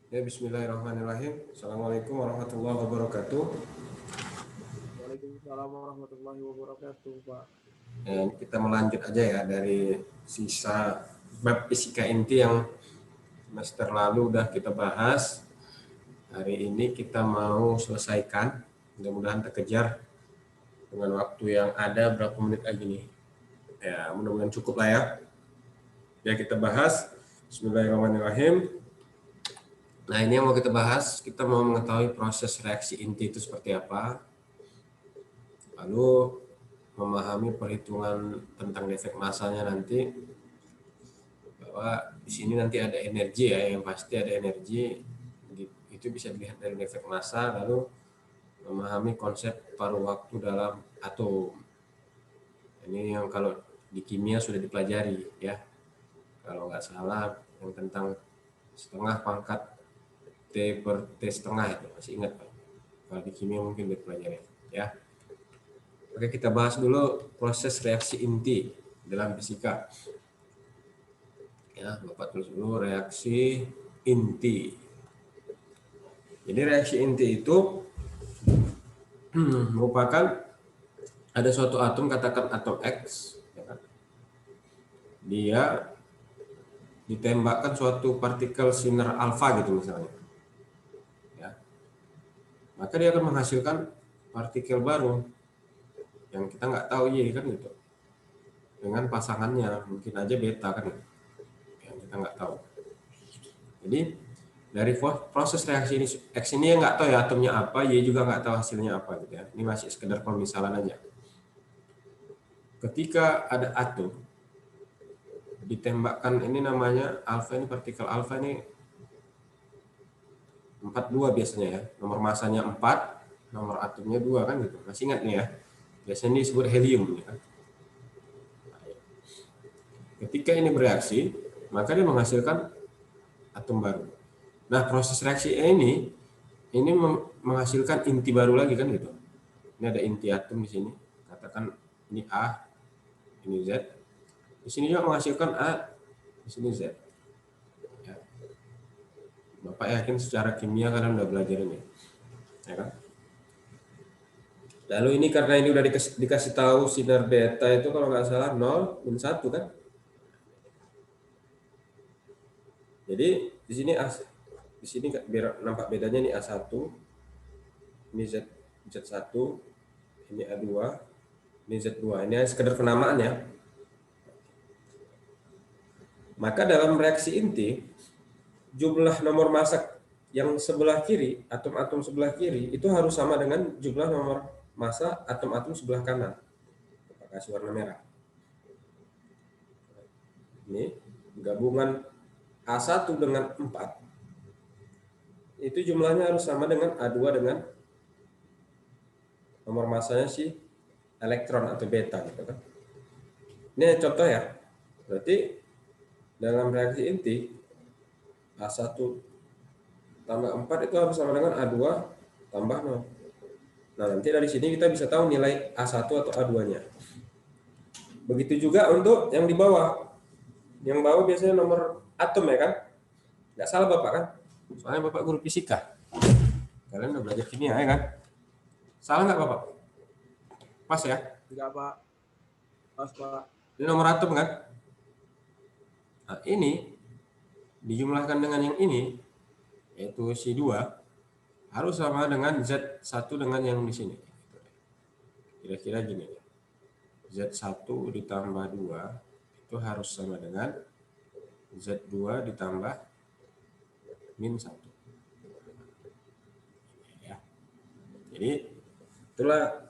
Ya, bismillahirrahmanirrahim. Assalamualaikum warahmatullahi wabarakatuh. Waalaikumsalam warahmatullahi wabarakatuh, Pak. Ya, ini kita melanjut aja ya dari sisa bab fisika inti yang semester lalu udah kita bahas. Hari ini kita mau selesaikan. Mudah-mudahan terkejar dengan waktu yang ada berapa menit lagi nih. Ya, mudah-mudahan cukup lah ya. Ya, kita bahas. Bismillahirrahmanirrahim. Nah, ini yang mau kita bahas. Kita mau mengetahui proses reaksi inti itu seperti apa. Lalu memahami perhitungan tentang defek massanya nanti, bahwa di sini nanti ada energi ya, yang pasti ada energi, itu bisa dilihat dari defek massa. Lalu memahami konsep paruh waktu dalam atom, ini yang kalau di kimia sudah dipelajari ya, kalau nggak salah yang tentang setengah pangkat T per T setengah, itu masih ingat Pak? Kalau di kimia mungkin dipelajari ya. Oke, kita bahas dulu proses reaksi inti dalam fisika. Ya, Bapak tulis dulu reaksi inti. Jadi reaksi inti itu merupakan ada suatu atom, katakan atom X, ya kan? Dia ditembakkan suatu partikel sinar alfa gitu misalnya. Ya. Maka dia akan menghasilkan partikel baru yang kita nggak tahu ya kan gitu. Dengan pasangannya mungkin aja beta kan, yang kita nggak tahu. Jadi dari proses reaksi ini, X ini ya nggak tahu ya atomnya apa, Y juga nggak tahu hasilnya apa gitu ya. Ini masih sekedar pemisalan aja. Ketika ada atom ditembakkan, ini namanya alfa, ini partikel alfa ini 42 biasanya ya. Nomor masanya 4, nomor atomnya 2 kan gitu. Masih ingat nih ya. Biasanya ini disebut helium ya kan. Ketika ini bereaksi, maka dia menghasilkan atom baru. Nah, proses reaksi ini menghasilkan inti baru lagi kan gitu. Ini ada inti atom di sini. Katakan ini A, ini Z. Di sini juga menghasilkan A, di sini Z. Ya. Bapak yakin secara kimia kalian udah belajar ini, ya kan? Lalu ini karena ini udah dikasih tahu sinar beta itu kalau nggak salah 0 min 1 kan. Jadi di sini biar nampak bedanya, nih A1, ini Z1, ini A2, ini Z2. Ini sekedar penamaan ya. Maka dalam reaksi inti, jumlah nomor massa yang sebelah kiri, atom-atom sebelah kiri itu harus sama dengan jumlah nomor massa atom-atom sebelah kanan. Kasih warna merah. Ini gabungan A1 dengan 4 itu jumlahnya harus sama dengan A2 dengan nomor massanya si elektron atau beta gitu kan. Ini contoh ya. Berarti dalam reaksi inti A1 tambah 4 itu harus sama dengan A2 tambah 0. Nah, nanti dari sini kita bisa tahu nilai A1 atau A2-nya. Begitu juga untuk yang di bawah. Yang bawah biasanya nomor atom ya kan? Nggak salah Bapak kan? Soalnya Bapak guru fisika. Kalian udah belajar kimia ya kan? Salah nggak Bapak? Pas ya? Enggak, Pak. Pas, Pak. Ini nomor atom kan? Nah, ini dijumlahkan dengan yang ini, yaitu si 2, harus sama dengan Z1 dengan yang di sini. Kira-kira gini. Z1 ditambah 2 itu harus sama dengan Z2 ditambah min 1. Ya. Jadi itulah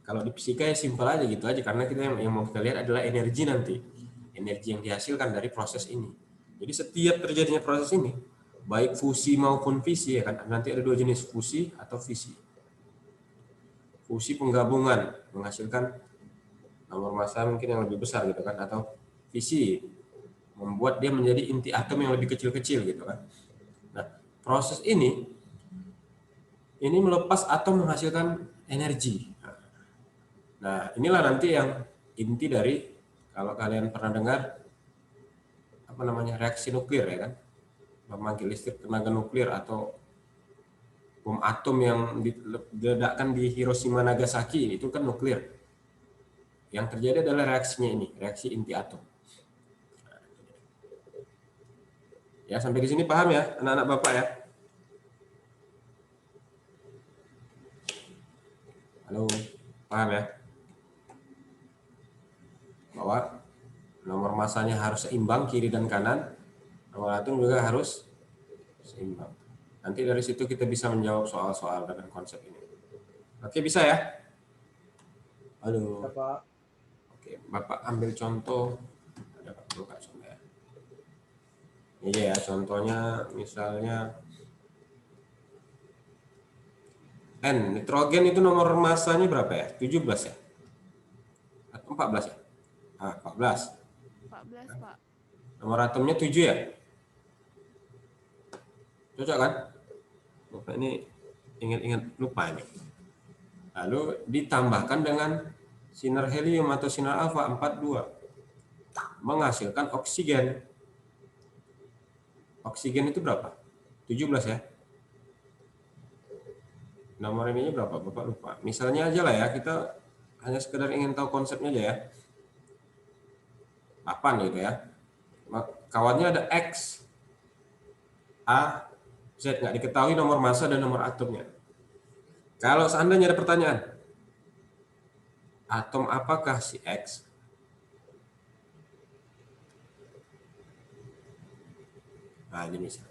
kalau di fisika ya simpel aja gitu aja, karena kita yang mau kita lihat adalah energi nanti. Energi yang dihasilkan dari proses ini. Jadi setiap terjadinya proses ini, baik fusi maupun fisi ya kan, nanti ada dua jenis, fusi atau fisi. Fusi penggabungan menghasilkan nomor massa mungkin yang lebih besar gitu kan, atau fisi membuat dia menjadi inti atom yang lebih kecil-kecil gitu kan. Nah, proses ini melepas atom menghasilkan energi. Nah, inilah nanti yang inti dari, kalau kalian pernah dengar apa namanya, reaksi nuklir ya kan. pembangkit listrik tenaga nuklir atau bom atom yang diledakkan di Hiroshima Nagasaki, itu kan nuklir. Yang terjadi adalah reaksinya ini, reaksi inti atom. Ya, sampai di sini paham ya, anak-anak Bapak ya? Halo, paham ya? Bahwa nomor masanya harus seimbang kiri dan kanan, nomor atom juga harus seimbang. Nanti dari situ kita bisa menjawab soal-soal dengan konsep ini. Oke, bisa ya? Halo. Ya, Pak. Oke, Bapak ambil contoh. Ada perlu Kak contoh ya? Ini ya, contohnya misalnya N, nitrogen itu nomor masanya berapa ya? 17 ya? Atau 14 ya? 14. 14, Pak. Nomor atomnya 7 ya? Cocok kan? Bapak ini ingat-ingat lupa ini. Lalu ditambahkan dengan sinar helium atau sinar alfa 42. Menghasilkan oksigen. Oksigen itu berapa? 17 ya? Nomor ininya berapa? Bapak lupa. Misalnya aja lah ya, kita hanya sekedar ingin tahu konsepnya aja ya. 8 gitu ya. Kawannya ada X, A, Z. Nggak diketahui nomor massa dan nomor atomnya. Kalau seandainya ada pertanyaan, atom apakah si X? Nah, ini misal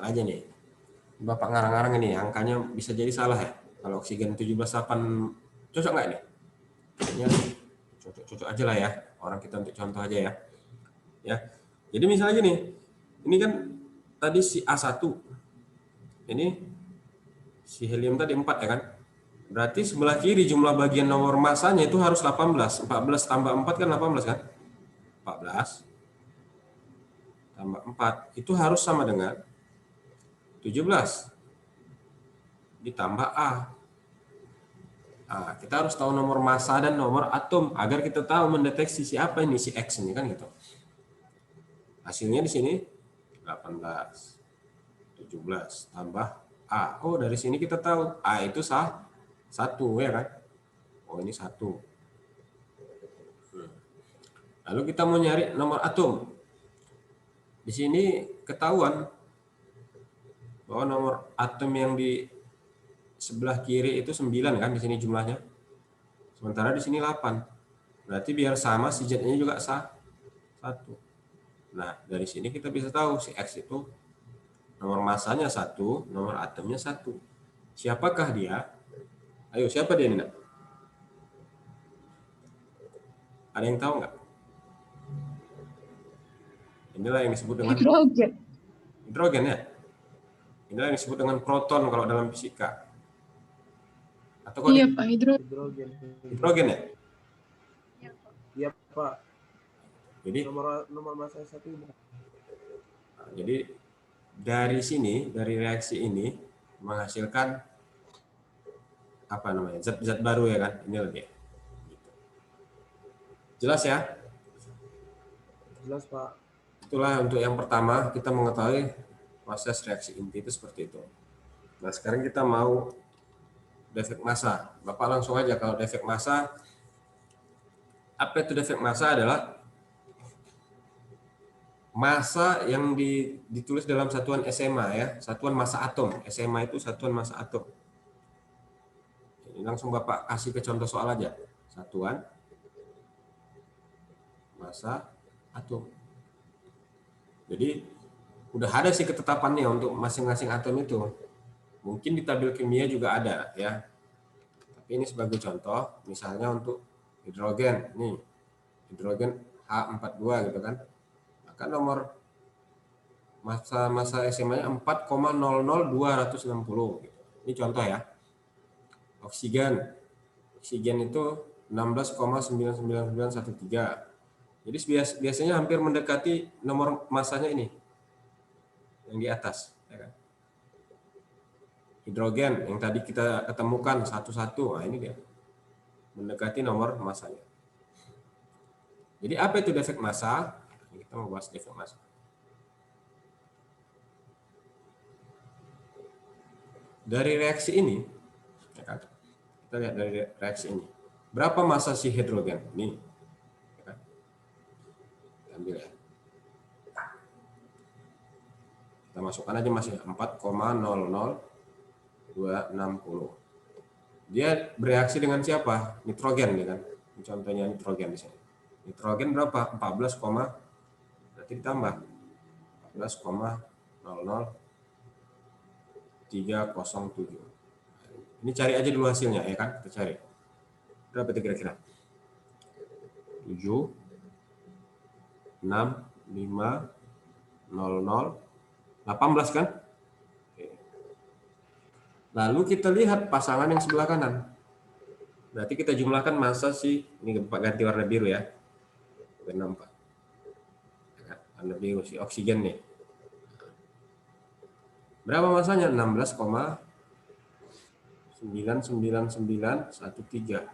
aja nih. Bapak ngarang-ngarang ini, angkanya bisa jadi salah ya. Kalau oksigen 17,8 cocok nggak nih? Kayaknya cocok aja lah ya. Orang kita untuk contoh aja ya. Ya. Jadi misalnya gini, ini kan tadi si A1. Ini si helium tadi 4 ya kan? Berarti sebelah kiri jumlah bagian nomor masanya itu harus 18. 14 tambah 4 kan 18 kan? 14 tambah 4 itu harus sama dengan 17 ditambah A. Nah, kita harus tahu nomor massa dan nomor atom agar kita tahu mendeteksi siapa ini si X ini kan gitu. Hasilnya di sini 18, 17 tambah A. Oh, dari sini kita tahu A itu 1 ya kan? Oh, ini 1. Lalu kita mau nyari nomor atom. Di sini ketahuan bahwa nomor atom yang di sebelah kiri itu 9 kan, di sini jumlahnya. Sementara di sini 8. Berarti biar sama si Z-nya juga 1. Nah, dari sini kita bisa tahu si X itu nomor massanya 1, nomor atomnya 1. Siapakah dia? Ayo, siapa dia Nina? Ada yang tahu nggak? Inilah yang disebut dengan Hidrogen. hidrogen ya. Inilah yang disebut dengan proton kalau dalam fisika. Atau kok Iya, Pak, hidrogen. Hidrogen. hidrogen ya? Iya, Pak. Jadi Nomor massa 1 ini. jadi dari sini, dari reaksi ini menghasilkan apa namanya? Zat-zat baru ya kan? Ini lagi. Jelas ya? Jelas, Pak. Itulah untuk yang pertama, kita mengetahui proses reaksi inti itu seperti itu. Nah, sekarang kita mau defek massa. Bapak langsung aja, kalau defek massa, apa itu defek massa adalah massa yang ditulis dalam satuan SMA ya, satuan massa atom. SMA itu satuan massa atom. Ini langsung Bapak kasih ke contoh soal aja. Satuan massa atom. Jadi udah ada sih ketetapannya untuk masing-masing atom itu. Mungkin di tabel kimia juga ada ya. Tapi ini sebagai contoh, misalnya untuk hidrogen, nih hidrogen H42 gitu kan. Maka nomor massa SMA-nya 4,00260 gitu. Ini contoh ya. Oksigen itu 16,99913. Jadi biasanya hampir mendekati nomor massanya ini yang di atas, ya kan? Hidrogen yang tadi kita ketemukan 11, nah ini dia mendekati nomor massanya. Jadi apa itu defek massa? Kita mau bahas defek massa. dari reaksi ini, ya kan? Kita lihat dari reaksi ini. Berapa massa si hidrogen? Ini, ya kan? Ambil ya. Kita masukkan aja masih 4,00260. Dia bereaksi dengan siapa? Nitrogen, ya kan? Ini contohnya nitrogen di sini. Nitrogen berapa? 14, berarti ditambah 14,00307. Ini cari aja dulu hasilnya, ya kan? Kita cari. Berapa itu kira-kira? 7, 6, 5, 00, 18 kan? Lalu kita lihat pasangan yang sebelah kanan. Berarti kita jumlahkan massa si, ini ganti warna biru ya. Nampak. Warna biru si oksigen nih. Berapa massanya? 16,99913.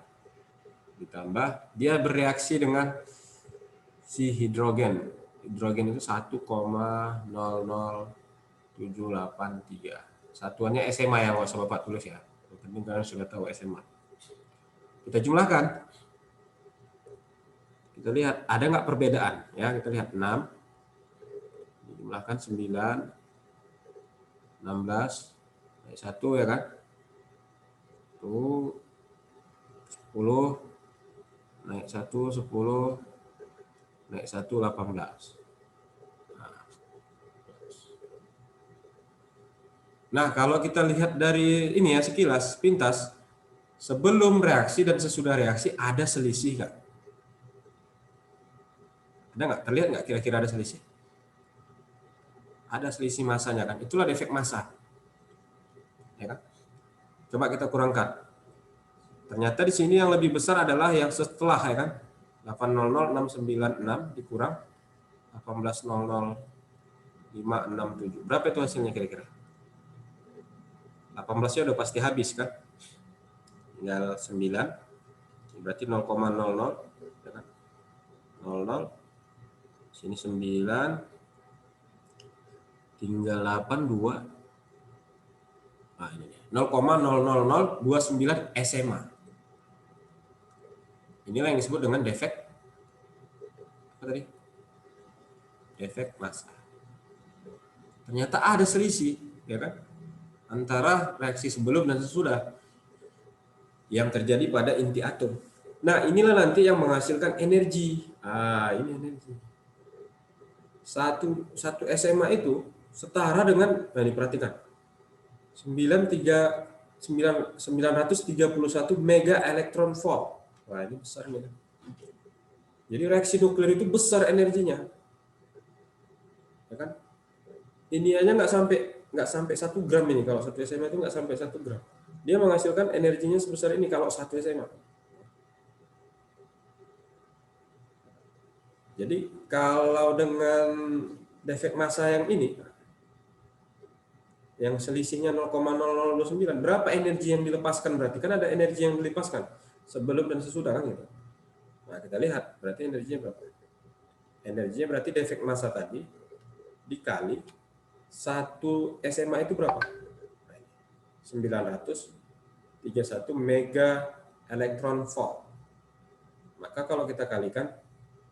Ditambah dia bereaksi dengan si hidrogen. Hidrogen itu 1,00783. Satuannya SMA ya, nggak usah Bapak tulis ya. Yang penting kalian sudah tahu SMA. Kita jumlahkan. Kita lihat ada nggak perbedaan ya. Kita lihat 6 dijumlahkan 9, 16, naik 1 ya kan. Tuh 10, naik 1, 10, naik 1, 18. Nah, kalau kita lihat dari ini ya sekilas, pintas, sebelum reaksi dan sesudah reaksi ada selisih nggak? Ada nggak? Terlihat nggak kira-kira ada selisih? Ada selisih massanya kan? Itulah defek massa. Ya kan? Coba kita kurangkan. Ternyata di sini yang lebih besar adalah yang setelah ya kan? 800,696 dikurang 18,00567. Berapa itu hasilnya kira-kira? 18-nya udah pasti habis kan? Tinggal 9. Berarti 0,00 ya kan? 00. Sini 9. Tinggal 82. Nah, ini dia. 0,00029 SMA. Inilah yang disebut dengan defek apa tadi? Defek massa. Ternyata ada selisih, ya kan? Antara reaksi sebelum dan sesudah yang terjadi pada inti atom. Nah, inilah nanti yang menghasilkan energi. Ini energi. Satu SMA itu setara dengan, nah diperhatikan, 931 mega elektron volt. Wah, ini besar nih. Jadi reaksi nuklir itu besar energinya, ya kan? Ini aja nggak sampai 1 gram ini, kalau 1 SMA itu nggak sampai 1 gram. Dia menghasilkan energinya sebesar ini kalau 1 SMA. Jadi kalau dengan defek massa yang ini, yang selisihnya 0,0029, berapa energi yang dilepaskan? Berarti kan ada energi yang dilepaskan sebelum dan sesudah kan gitu. Nah, kita lihat berarti energinya berapa. Energinya berarti defek massa tadi dikali 1 SMA itu berapa? 931 mega elektron volt. Maka kalau kita kalikan,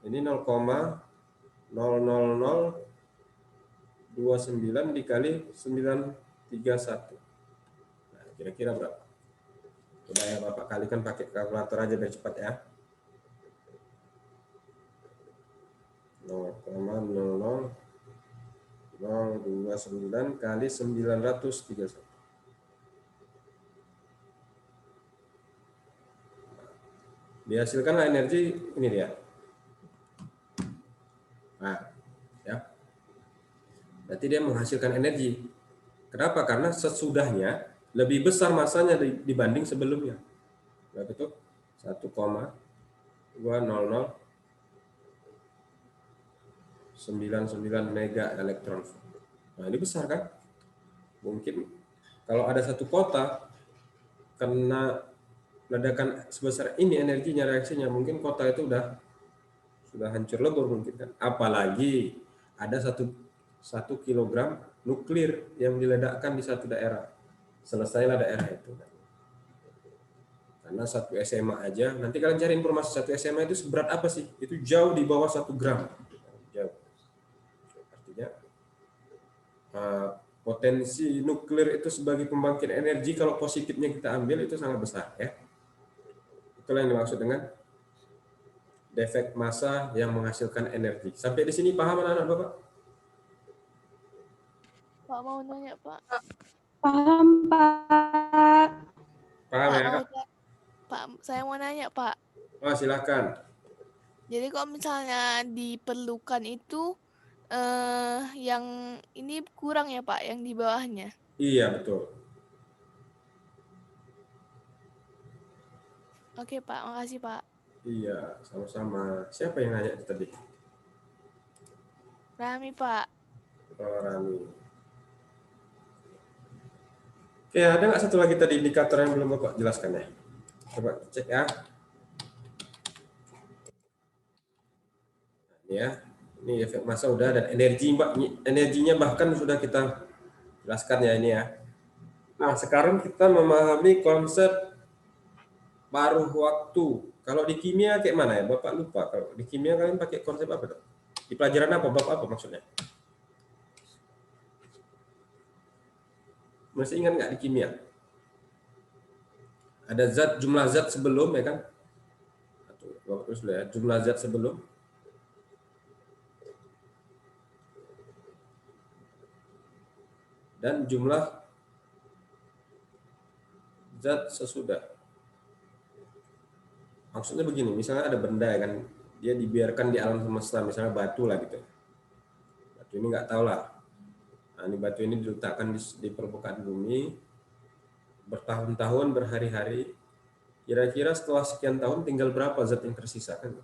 ini 0,00029 dikali 931. Nah, kira-kira berapa? Coba ya Bapak kalikan pakai kalkulator aja biar cepat ya. 0,00029 kali 931. Dihasilkanlah energi ini dia. Nah, ya. Berarti dia menghasilkan energi. Kenapa? Karena sesudahnya lebih besar massanya dibanding sebelumnya. Berapa itu? 1,2099 mega elektron. Nah, ini besar kan? Mungkin kalau ada satu kota kena ledakan sebesar ini energinya, reaksinya, mungkin kota itu sudah hancur lebur mungkin kan. Apalagi ada 1 kilogram nuklir yang diledakkan di satu daerah. Selesailah daerah itu. Karena satu SMA aja, nanti kalian cari informasi satu SMA itu seberat apa sih? Itu jauh di bawah 1 gram. Jauh. Artinya potensi nuklir itu sebagai pembangkit energi kalau positifnya kita ambil itu sangat besar ya. Itulah yang dimaksud dengan defek massa yang menghasilkan energi. Sampai di sini paham anak-anak Bapak? Pak mau nanya, Pak. Paham, Pak. Paham Pak, ya? Pak, saya mau nanya, Pak. Oh, silakan. Jadi kalau misalnya diperlukan itu yang ini kurang ya, Pak, yang di bawahnya. Iya, betul. Oke, Pak. Makasih, Pak. Iya, sama-sama. Siapa yang nanya tadi? Rami, Pak. Oh, Rami. Oke, ada nggak satu lagi tadi indikator yang belum Bapak jelaskan ya? Coba cek ya. Ya, ini efek massa udah, dan energi Mbak, energinya bahkan sudah kita jelaskan ya ini ya. Nah, sekarang kita memahami konsep paruh waktu. Kalau di kimia kayak mana ya? Bapak lupa. Kalau di kimia kalian pakai konsep apa dong? Di pelajaran apa? Bapak apa maksudnya? Masih ingat nggak di kimia? Ada jumlah zat sebelum ya kan? Bapak tulis dulu ya, jumlah zat sebelum. Dan jumlah zat sesudah. Maksudnya begini, misalnya ada benda ya kan, dia dibiarkan di alam semesta, misalnya batu lah gitu. Batu ini nggak tahu lah. Nah, ini batu ini diletakkan di permukaan bumi, bertahun-tahun, berhari-hari. Kira-kira setelah sekian tahun tinggal berapa zat yang tersisa kan?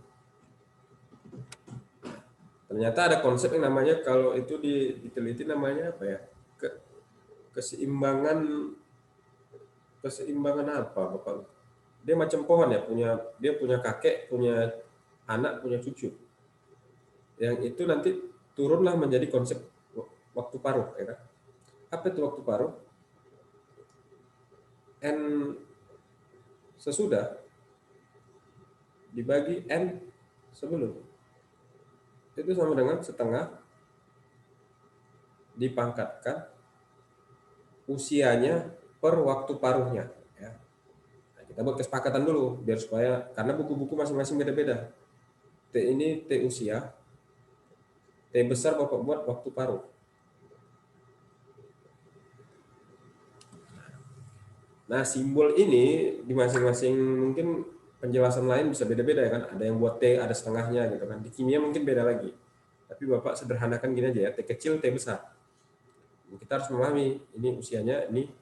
Ternyata ada konsep yang namanya, kalau itu diteliti namanya apa ya? Keseimbangan apa Bapak? Dia macam pohon ya, dia punya kakek, punya anak, punya cucu. Yang itu nanti turunlah menjadi konsep waktu paruh ya kan? Apa itu waktu paruh? N sesudah dibagi N sebelum. Itu sama dengan setengah dipangkatkan usianya per waktu paruhnya. Ya. Nah, kita buat kesepakatan dulu biar supaya, karena buku-buku masing-masing beda-beda. T ini T usia, T besar Bapak buat waktu paruh. Nah, simbol ini di masing-masing mungkin penjelasan lain bisa beda-beda ya kan. Ada yang buat T, ada setengahnya gitu kan. Di kimia mungkin beda lagi. Tapi Bapak sederhanakan gini aja ya, T kecil, T besar. Kita harus memahami ini usianya, ini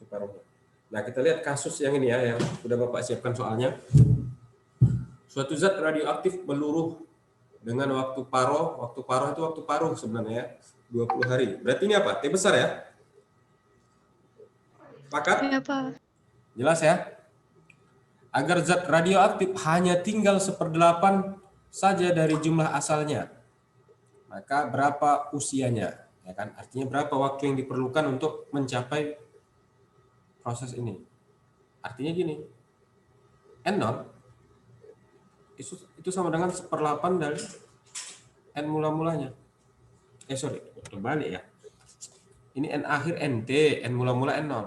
paruhnya. Nah, kita lihat kasus yang ini ya, yang sudah Bapak siapkan soalnya. Suatu zat radioaktif meluruh dengan waktu paruh itu waktu paruh sebenarnya 20 hari. Berarti ini apa? T besar ya? Sepakat? Ya, Pak. Jelas ya? Agar zat radioaktif hanya tinggal 1/8 saja dari jumlah asalnya, maka berapa usianya? Ya kan? Artinya berapa waktu yang diperlukan untuk mencapai proses ini? Artinya gini, N0 itu sama dengan 1/8 dari N mula-mulanya. Terbalik ya. Ini N akhir NT, N mula-mula N0.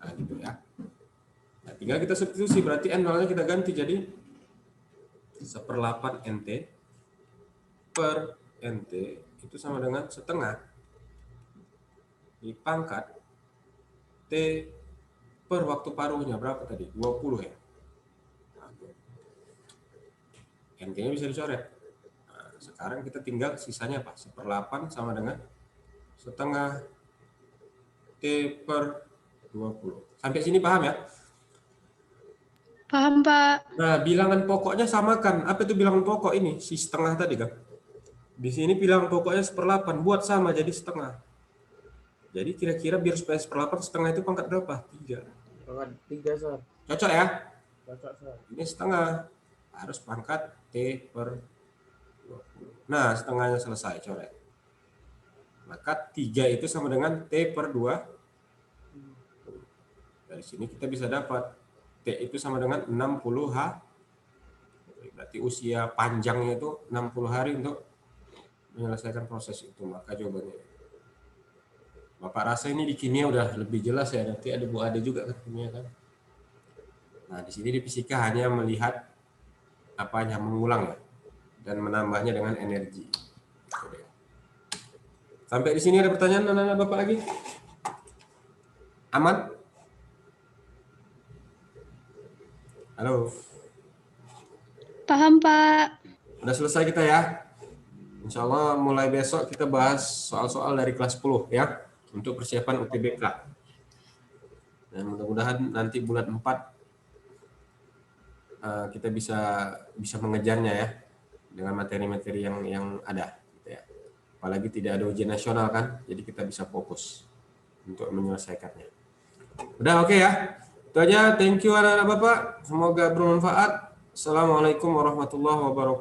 Nah, gitu ya. Nah, tinggal kita substitusi, berarti N0-nya kita ganti jadi 1/8 NT per NT itu sama dengan setengah dipangkat T per waktu paruhnya berapa tadi? 20 ya. NT-nya bisa dicoret. Nah, sekarang kita tinggal sisanya apa? 1/8 sama dengan setengah T per 20. Sampai sini paham ya? Paham, Pak. Nah, bilangan pokoknya samakan. Apa itu bilangan pokok ini? Si setengah tadi kan? Di sini bilangan pokoknya 1/8. Buat sama jadi setengah. Jadi kira-kira biar supaya 1/8 setengah itu pangkat berapa? 3. Pangkat 3, Sir. Cocok ya? Cocok, Sir. Ini setengah. Harus pangkat T per 20. Nah, setengahnya selesai, coret. Maka 3 itu sama dengan T/2. Dari sini kita bisa dapat T itu sama dengan 60 H. Berarti usia panjangnya itu 60 hari untuk menyelesaikan proses itu. Maka jawabannya. Bapak rasa ini di kimia udah lebih jelas ya. Nanti ada Bu Ade juga kan kimia kan. Nah, di sini di fisika hanya melihat apanya, mengulang ya, dan menambahnya dengan energi. Sampai di sini ada pertanyaan anak-anak Bapak lagi? Aman? Halo. Paham, Pak. Udah selesai kita ya. Insya Allah mulai besok kita bahas soal-soal dari kelas 10 ya, untuk persiapan UTBK. Dan mudah-mudahan nanti bulan 4 kita bisa mengejarnya ya dengan materi-materi yang ada. Gitu ya. Apalagi tidak ada ujian nasional kan, jadi kita bisa fokus untuk menyelesaikannya. Udah oke ya. Itu aja. Thank you anak-anak Bapak. Semoga bermanfaat. Assalamualaikum warahmatullahi wabarakatuh.